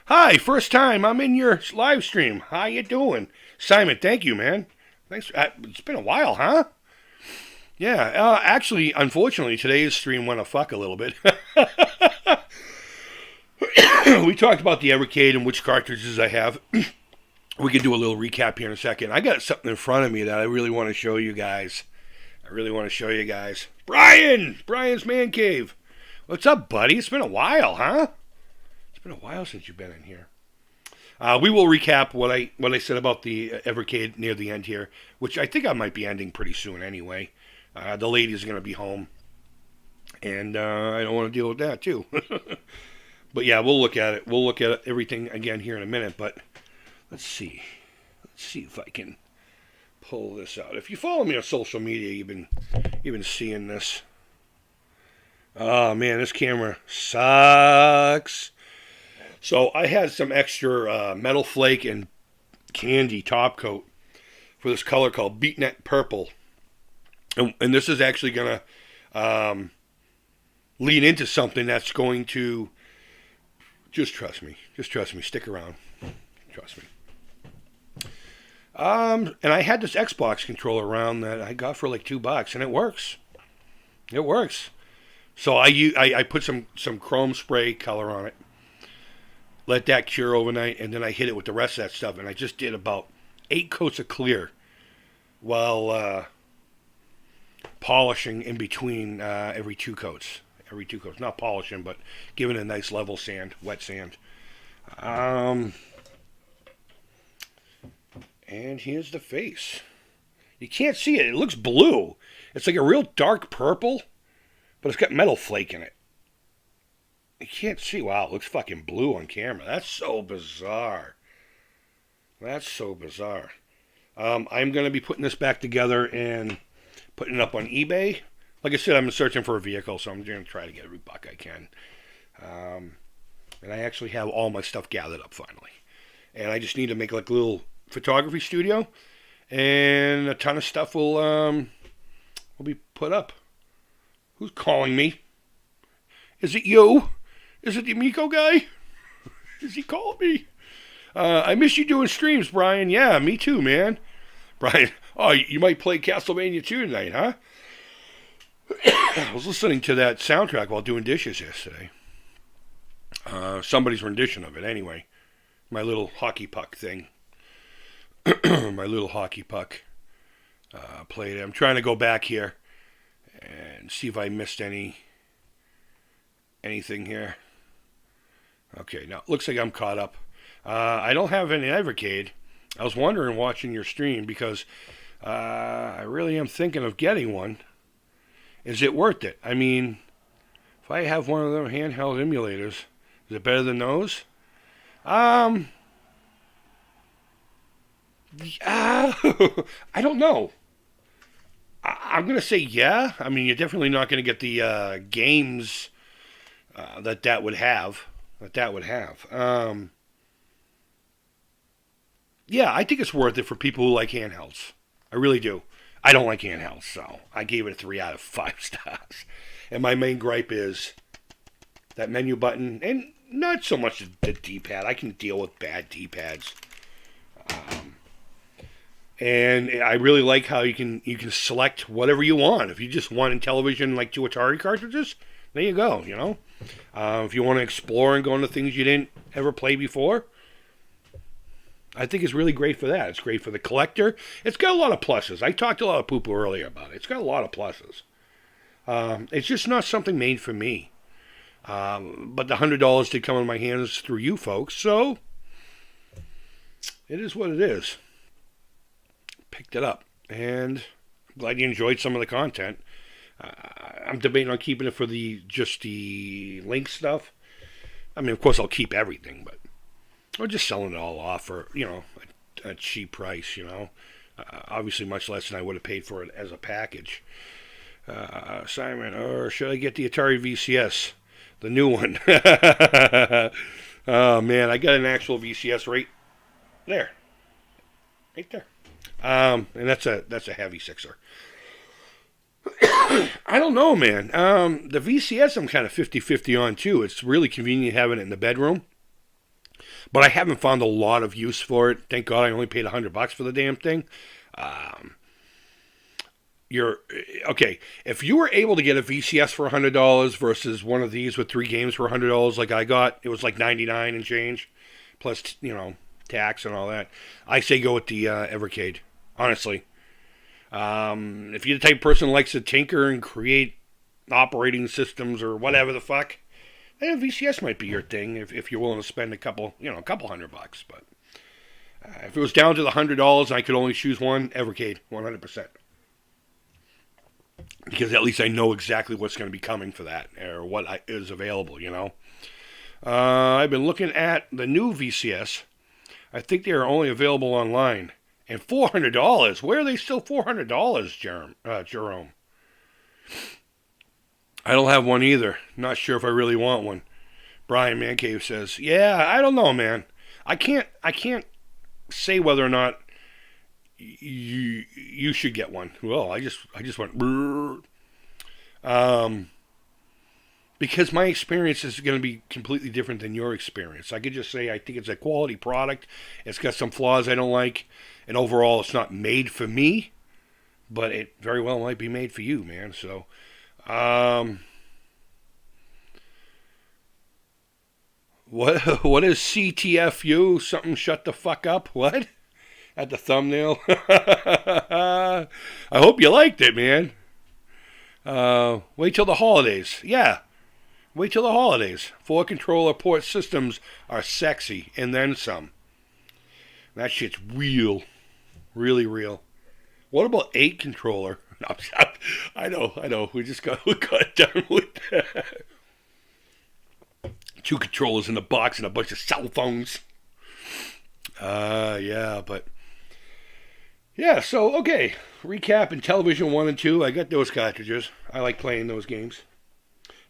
Hi, first time I'm in your live stream. How you doing? Simon, thank you, man. Thanks. It's been a while, huh? Yeah, actually, unfortunately, today's stream went a fuck a little bit. We talked about the Evercade and which cartridges I have. We can do a little recap here in a second. I got something in front of me that I really want to show you guys. Brian's Man Cave. What's up, buddy? It's been a while, huh? It's been a while since you've been in here. We will recap what I said about the Evercade near the end here, which I think I might be ending pretty soon anyway. The lady's going to be home, and I don't want to deal with that too. But yeah, we'll look at it. We'll look at everything again here in a minute, but let's see. Let's see if I can pull this out. If you follow me on social media, you've been seeing this. Oh man, this camera sucks. So I had some extra metal flake and candy top coat for this color called Beatnik Purple. And this is actually going to lead into something that's going to, just trust me, stick around, trust me. And I had this Xbox controller around that I got for like $2, and it works. It works. So I put some chrome spray color on it, let that cure overnight, and then I hit it with the rest of that stuff, and I just did about 8 coats of clear while polishing in between every 2 coats. Not polishing, but giving it a nice level sand, wet sand. And here's the face. You can't see it. It looks blue. It's like a real dark purple, but it's got metal flake in it. You can't see. Wow, it looks fucking blue on camera. That's so bizarre. I'm going to be putting this back together and putting it up on eBay like I said, I'm searching for a vehicle, so I'm going to try to get every buck I can. And I actually have all my stuff gathered up finally. And I just need to make like a little photography studio, and a ton of stuff will be put up. Who's calling me? Is it you? Is it the Amico guy? Is he calling me? I miss you doing streams, Brian. Yeah, me too, man. Brian, oh, you might play Castlevania 2 tonight, huh? I was listening to that soundtrack while doing dishes yesterday. Somebody's rendition of it, anyway. My little hockey puck thing. My little hockey puck played it. I'm trying to go back here and see if I missed anything here. Okay, now it looks like I'm caught up. I don't have any Evercade. I was wondering watching your stream because I really am thinking of getting one. Is it worth it? I mean, if I have one of them handheld emulators, is it better than those? I don't know. I'm going to say yeah. I mean, you're definitely not going to get the games that would have. Yeah, I think it's worth it for people who like handhelds. I really do. I don't like handhelds, so I gave it a 3 out of 5 stars. And my main gripe is that menu button, and not so much the D-pad. I can deal with bad D-pads. And I really like how you can select whatever you want. If you just want in television like 2 Atari cartridges, there you go, you know. If you want to explore and go into things you didn't ever play before, I think it's really great for that. It's great for the collector. It's got a lot of pluses. I talked to a lot of people earlier about it. It's got a lot of pluses. It's just not something made for me. But the $100 did come in my hands through you folks, so it is what it is. Picked it up, and I'm glad you enjoyed some of the content. I'm debating on keeping it for just the link stuff. I mean, of course, I'll keep everything, but or just selling it all off for, you know, a cheap price, you know. Obviously, much less than I would have paid for it as a package. Simon, or should I get the Atari VCS? The new one. Oh, man, I got an actual VCS right there. Right there. And that's a heavy sixer. I don't know, man. The VCS I'm kind of 50-50 on, too. It's really convenient having it in the bedroom. But I haven't found a lot of use for it. Thank God I only paid $100 for the damn thing. Okay. If you were able to get a VCS for $100 versus one of these with 3 games for $100 like I got, it was like $99 and change, plus, you know, tax and all that. I say go with the Evercade, honestly. If you're the type of person who likes to tinker and create operating systems or whatever the fuck, then VCS might be your thing if you're willing to spend a couple $100. But if it was down to the $100 and I could only choose one, Evercade, 100%. Because at least I know exactly what's going to be coming for that or what is available, you know. I've been looking at the new VCS. I think they are only available online. And $400. Where are they still $400, Jerome? I don't have one either. Not sure if I really want one. Brian Mancave says, "Yeah, I don't know, man. I can't say whether or not you should get one." Well, I just went because my experience is going to be completely different than your experience. I could just say I think it's a quality product. It's got some flaws I don't like, and overall it's not made for me, but it very well might be made for you, man. So what is CTFU? Something shut the fuck up? What? At the thumbnail? I hope you liked it, man. Wait till the holidays. Yeah. Wait till the holidays. 4-controller port systems are sexy, and then some. That shit's real. Really real. What about 8-controller? I know. We got done with that. 2 controllers in the box and a bunch of cell phones. Yeah, but Yeah, so, okay. Recap in Television 1 and 2. I got those cartridges. I like playing those games.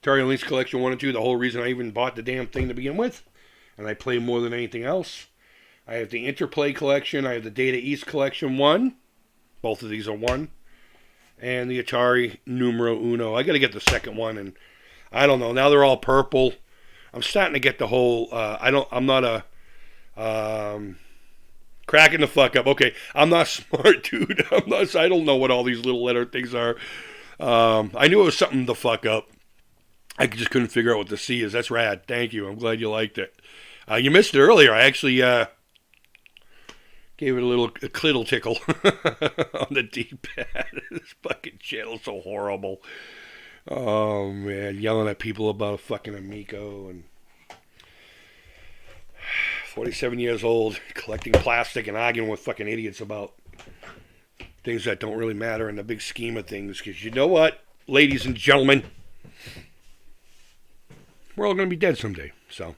Atari Lynx Collection 1 and 2, the whole reason I even bought the damn thing to begin with. And I play more than anything else. I have the Interplay Collection. I have the Data East Collection 1. Both of these are 1. And the Atari Numero Uno. I got to get the second one, and I don't know. Now they're all purple. I'm starting to get the whole. I'm not a. Cracking the fuck up. Okay, I'm not smart, dude. I don't know what all these little letter things are. I knew it was something to fuck up. I just couldn't figure out what the C is. That's rad. Thank you. I'm glad you liked it. You missed it earlier. I actually gave it a clittle tickle on the D-pad. This fucking channel's so horrible. Oh, man. Yelling at people about a fucking Amico and 47 years old, collecting plastic and arguing with fucking idiots about things that don't really matter in the big scheme of things. Because you know what, ladies and gentlemen? We're all going to be dead someday. So,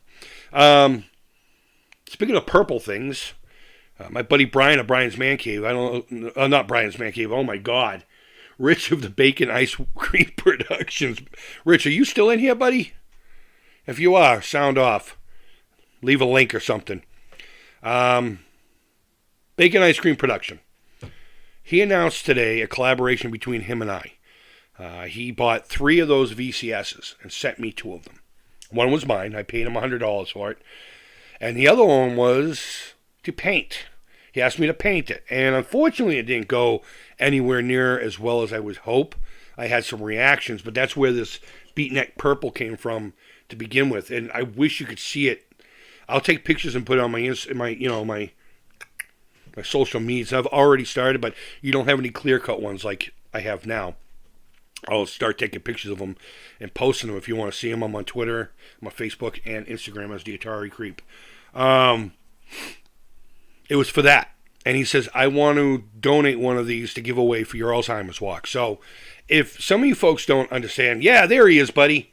speaking of purple things, my buddy Brian of Brian's Man Cave, not Brian's Man Cave, oh my God. Rich of the Bacon Ice Cream Productions. Rich, are you still in here, buddy? If you are, sound off. Leave a link or something. Bacon Ice Cream Production. He announced today a collaboration between him and I. He bought 3 of those VCSs and sent me 2 of them. One was mine. I paid him $100 for it. And the other one was to paint. He asked me to paint it. And unfortunately, it didn't go anywhere near as well as I would hope. I had some reactions, but that's where this beatnik purple came from to begin with. And I wish you could see it. I'll take pictures and put it on my social medias. I've already started, but you don't have any clear-cut ones like I have now. I'll start taking pictures of them and posting them if you want to see them. I'm on Twitter, I'm on Facebook, and Instagram as the Atari Creep. It was for that. And he says, I want to donate one of these to give away for your Alzheimer's walk. So if some of you folks don't understand, yeah, there he is, buddy.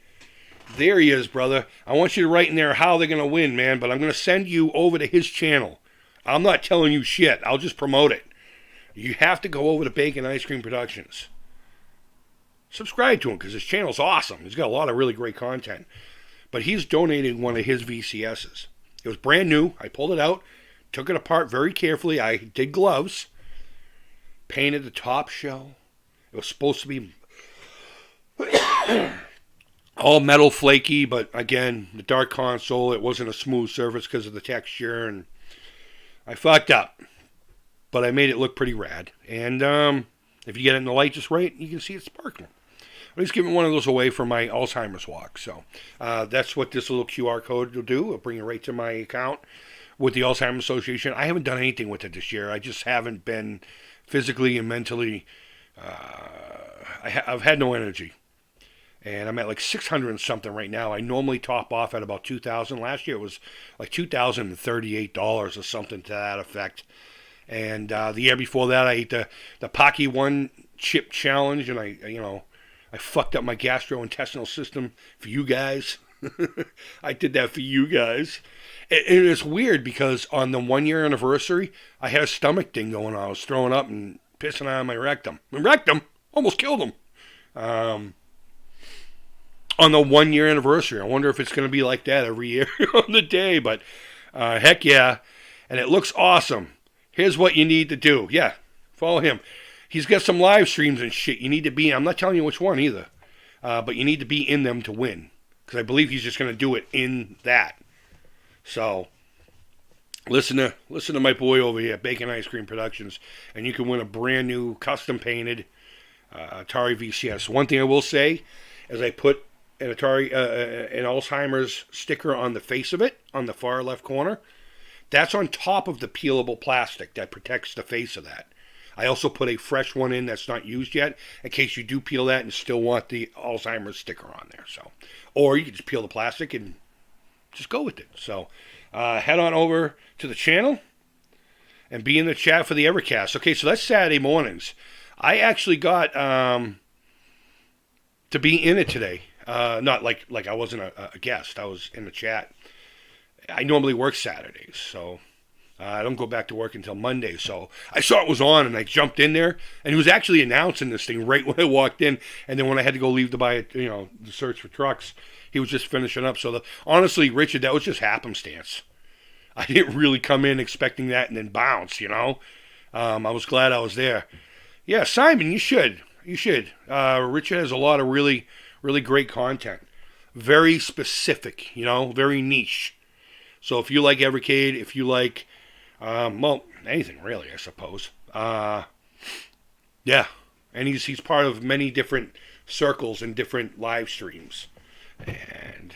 There he is, brother. I want you to write in there how they're going to win, man, but I'm going to send you over to his channel. I'm not telling you shit. I'll just promote it. You have to go over to Bacon Ice Cream Productions. Subscribe to him because his channel's awesome. He's got a lot of really great content. But he's donating one of his VCSs. It was brand new. I pulled it out, took it apart very carefully. I did gloves, painted the top shell. It was supposed to be all metal flaky, but again, the dark console, it wasn't a smooth surface because of the texture, and I fucked up. But I made it look pretty rad. And if you get it in the light just right, you can see it sparkling. I'm just giving one of those away for my Alzheimer's walk. So that's what this little QR code will do. It'll bring it right to my account with the Alzheimer's Association. I haven't done anything with it this year. I just haven't been physically and mentally. I've had no energy. And I'm at like 600 and something right now. I normally top off at about 2,000. Last year it was like $2,038 or something to that effect. And the year before that, I ate the Pocky One Chip Challenge, and I fucked up my gastrointestinal system for you guys. I did that for you guys. And it's weird because on the 1-year anniversary, I had a stomach thing going on. I was throwing up and pissing on my rectum. My rectum almost killed him. On the 1-year anniversary. I wonder if it's going to be like that every year on the day. But heck yeah. And it looks awesome. Here's what you need to do. Yeah, follow him. He's got some live streams and shit. You need to be in. I'm not telling you which one either. But you need to be in them to win. Because I believe he's just going to do it in that. So, listen to my boy over here, Bacon Ice Cream Productions. And you can win a brand new custom painted Atari VCS. One thing I will say is I put an Alzheimer's sticker on the face of it, on the far left corner. That's on top of the peelable plastic that protects the face of that. I also put a fresh one in that's not used yet, in case you do peel that and still want the Alzheimer's sticker on there. So, or you can just peel the plastic and just go with it. So, head on over to the channel and be in the chat for the Evercast. Okay, so that's Saturday mornings. I actually got to be in it today. Not like I wasn't a guest. I was in the chat. I normally work Saturdays, so I don't go back to work until Monday, so I saw it was on, and I jumped in there, and he was actually announcing this thing right when I walked in, and then when I had to go leave to buy it, the search for trucks, he was just finishing up. So honestly, Richard, that was just happenstance. I didn't really come in expecting that and then bounce. I was glad I was there. Yeah, Simon, you should. You should. Richard has a lot of really, really great content. Very specific, very niche. So if you like Evercade, if you like, anything really, I suppose. Yeah. And he's part of many different circles and different live streams. And,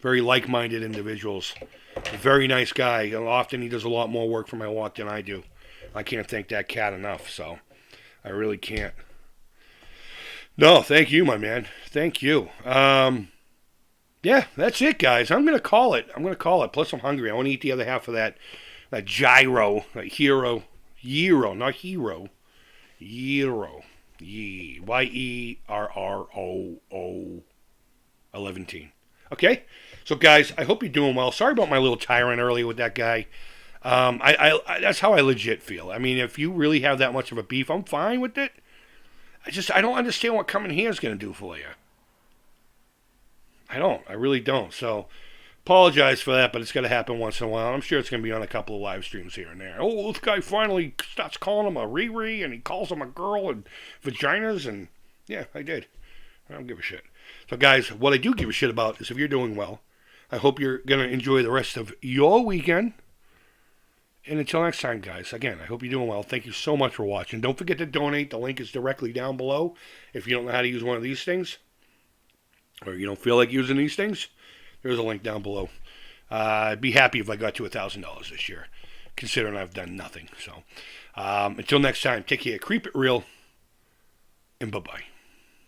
very like-minded individuals. A very nice guy. Often he does a lot more work for my walk than I do. I can't thank that cat enough, so I really can't. No, thank you, my man. Thank you. Yeah, that's it, guys. I'm going to call it. Plus, I'm hungry. I want to eat the other half of that gyro, that gyro, not hero. Gyro. Yeroo. 11. Okay? So, guys, I hope you're doing well. Sorry about my little tyrant earlier with that guy. I that's how I legit feel. I mean, if you really have that much of a beef, I'm fine with it. I don't understand what coming here is going to do for you. I really don't. So, apologize for that, but it's going to happen once in a while. I'm sure it's going to be on a couple of live streams here and there. Oh, this guy finally starts calling him a Riri, and he calls him a girl and vaginas, and yeah, I did. I don't give a shit. So, guys, what I do give a shit about is if you're doing well, I hope you're going to enjoy the rest of your weekend. And until next time, guys, again, I hope you're doing well. Thank you so much for watching. Don't forget to donate. The link is directly down below. If you don't know how to use one of these things, or you don't feel like using these things, there's a link down below. I'd be happy if I got to $1,000 this year, considering I've done nothing. So, until next time, take care, creep it real, and bye-bye.